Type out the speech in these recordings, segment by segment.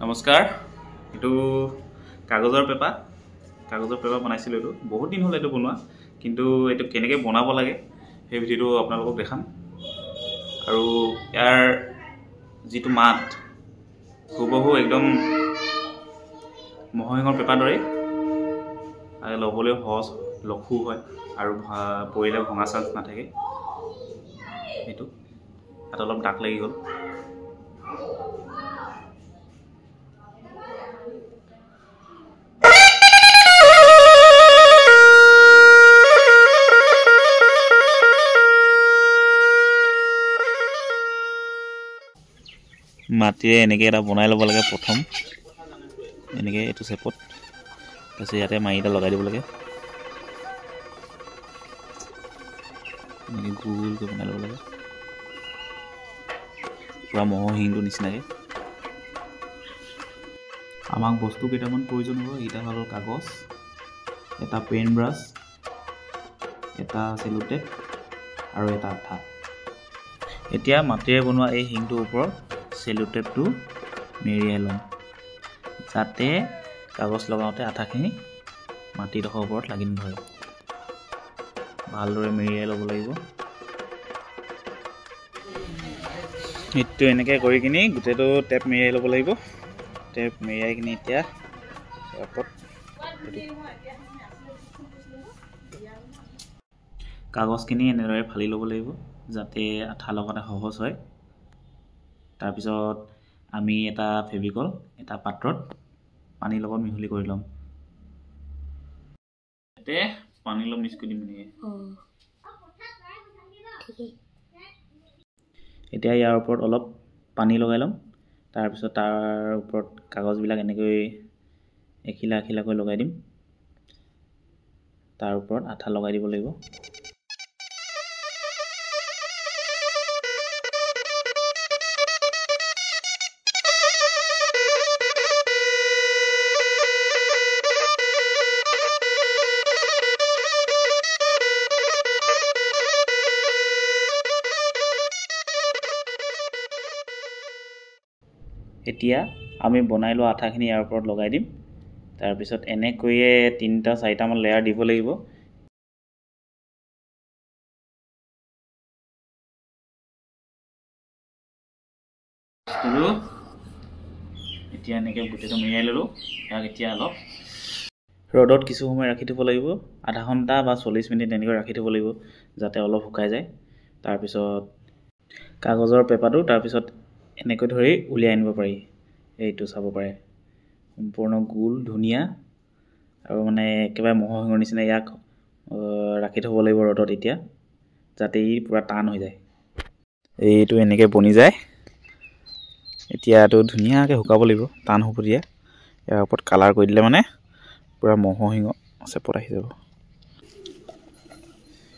নমস্কাৰ এটো কাগজৰ পেপা বনাইছিলো এটো বহুত দিন হল এটো বনোৱা কিন্তু এটো কেনেকৈ বনাব লাগে সেই ভিডিওটো আপোনালোকক দেখাম আৰু ইয়াৰ যেটো মাত হুবহু একদম মহহিঙৰ পেপা দৰে আৰু লবলৈ সহজ লখু হয় আৰু পৰিলে ভঙা চান্স নাথাকে এটো আত অলপ ডাক লাগি গল মাটিৰে এনেকৈ এটা বনাই ল'ব লাগে প্ৰথম এনেকৈ এইটো শেপত তাৰপিছত ইয়াতে মাৰিটা লগাই দিব লাগে এনেকৈ গোলকৈ বনাই ল'ব লাগে পুৰা মহৰ শিংটো নিচিনাকৈ আমাক বস্তু কেইটামান প্ৰয়োজন হ'ব এইটা হ'ল কাগজ এটা পেন ব্ৰাছ এটা চেলো টেপ আৰু এটা আঠা এতিয়া মাটিৰে বনোৱা এই শিংটোৰ ওপৰত চেলো টেপটো মেৰিয়াই লওঁ যাতে কাগজ লগাওঁতে আঠাখিনি মাটিডোখৰ ওপৰত লাগি নধৰে ভালদৰে মেৰিয়াই ল'ব লাগিব এইটো এনেকৈ কৰি কিনি গোটেইটো টেপ মেৰিয়াই ল'ব লাগিব টেপ মেৰিয়াই কিনি এতিয়া কাগজখিনি এনেদৰে ফালি ল'ব লাগিব যাতে আঠা লগাতে সহজ হয় তাৰপিছত আমি এটা ফেভিকল এটা পাত্ৰত পানীৰ লগত মিহলি কৰি লম এতে পানীৰ লগত মিক্স কৰি দিম এতিয়া ইয়াৰ ওপৰত অলপ পানী লগাই লম তাৰপিছত তাৰ ওপৰত কাগজবিলাক এনেকৈ এখিলা এখিলাকৈ লগাই দিম তাৰ ওপৰত আঠা লগাই দিব লাগিব এতিয়া আমি বনাই লোৱা আঠাখিনি ইয়াৰ ওপৰত লগাই দিম তাৰপিছত এনেকৈয়ে 3-4টা মান লেয়াৰ দিব লাগিব এতিয়া এনেকৈ গোটেইটো মেৰিয়াই ল'লোঁ ইয়াক এতিয়া অলপ ৰ'দত কিছু সময় ৰাখি থ'ব লাগিব আধা ঘণ্টা বা 40 মিনিট এনেকৈ ৰাখি থ'ব লাগিব যাতে অলপ শুকাই যায় তাৰপিছত কাগজৰ পেপাৰটো তাৰপিছত এনেকৈ ধৰি উলিয়াই আনিব পাৰি এইটো চাব পাৰে সম্পূৰ্ণ গোল ধুনীয়া আৰু মানে একেবাৰে মহৰ শিঙৰ নিচিনা ইয়াক ৰাখি থ'ব লাগিব ৰ'দত এতিয়া যাতে ই পুৰা টান হৈ যায় এইটো এনেকৈ বনি যায় এতিয়া এইটো ধুনীয়াকৈ শুকাব লাগিব টান হ'ব দিয়া ইয়াৰ ওপৰত কালাৰ কৰি দিলে মানে পুৰা মহৰ শিঙৰ চেপত আহি যাব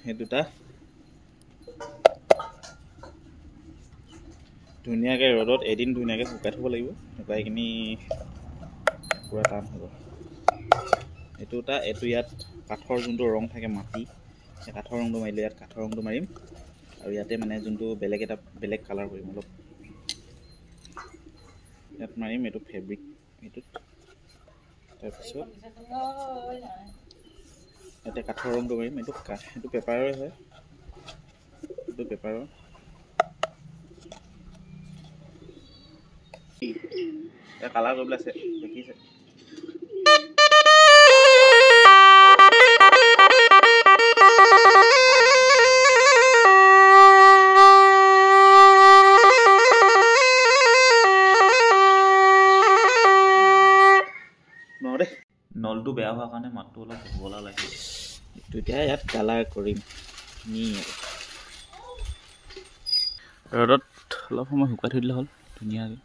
এই দুটা ধুনীয়াকৈ ৰ'দত এদিন ধুনীয়াকৈ শুকাই থ'ব লাগিব শুকাই কিনি পুৰা টান হ'ব এইটো ইয়াত কাঠৰ যোনটো ৰং থাকে মাটি সেই কাঠৰ ৰংটো মাৰিলে ইয়াত কাঠৰ ৰংটো মাৰিম আৰু ইয়াতে মানে যোনটো বেলেগ কালাৰ কৰিম অলপ ইয়াত মাৰিম এইটো ফেব্ৰিক এইটোত তাৰপিছত ইয়াতে কাঠৰ ৰংটো মাৰিম এইটো পেপাৰৰে হয় এইটো পেপাৰৰ কালাৰ কৰিবলৈ আছে দেখিছে নলটো বেয়া হোৱাৰ কাৰণে মাতটো অলপ বলা লাগে এইটো এতিয়া ইয়াত কালাৰ কৰিম ৰ'দত অলপ সময় শুকাই থৈ দিলে হ'ল ধুনীয়াকৈ